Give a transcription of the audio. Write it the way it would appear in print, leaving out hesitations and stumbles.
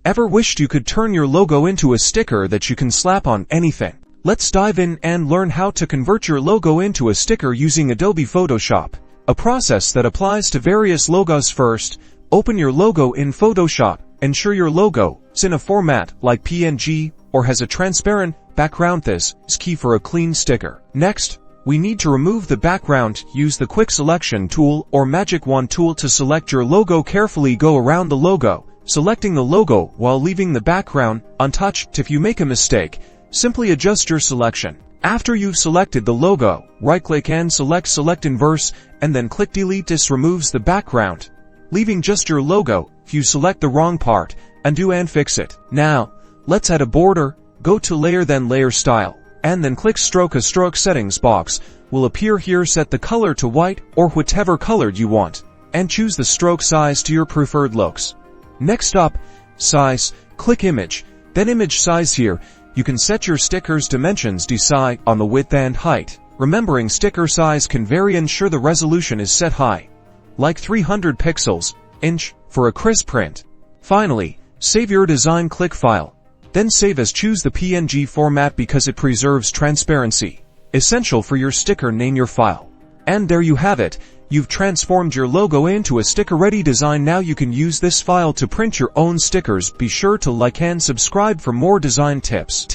Ever wished you could turn your logo into a sticker that you can slap on anything? Let's dive in and learn how to convert your logo into a sticker using Adobe Photoshop, a process that applies to various logos. First, open your logo in Photoshop. Ensure your logo is in a format like PNG or has a transparent background. This is key for a clean sticker. Next, we need to remove the background. Use the Quick Selection tool or Magic Wand tool to select your logo. Carefully go around the logo, selecting the logo while leaving the background untouched. If you make a mistake, simply adjust your selection. After you've selected the logo, right-click and select Inverse, and then click Delete. This removes the background, leaving just your logo. If you select the wrong part, undo and fix it. Now, let's add a border. Go to Layer, then Layer Style, and then click Stroke. A stroke settings box will appear here. Set the color to white or whatever color you want, and choose the stroke size to your preferred looks. Next up, size. Click Image, then Image Size. Here, you can set your sticker's dimensions. Decide on the width and height. Remembering sticker size can vary. Ensure the resolution is set high, like 300 pixels inch, for a crisp print. Finally, save your design. Click File, then Save As. Choose the PNG format because it preserves transparency, essential for your sticker. Name your file. And there you have it. You've transformed your logo into a sticker-ready design. Now you can use this file to print your own stickers. Be sure to like and subscribe for more design tips.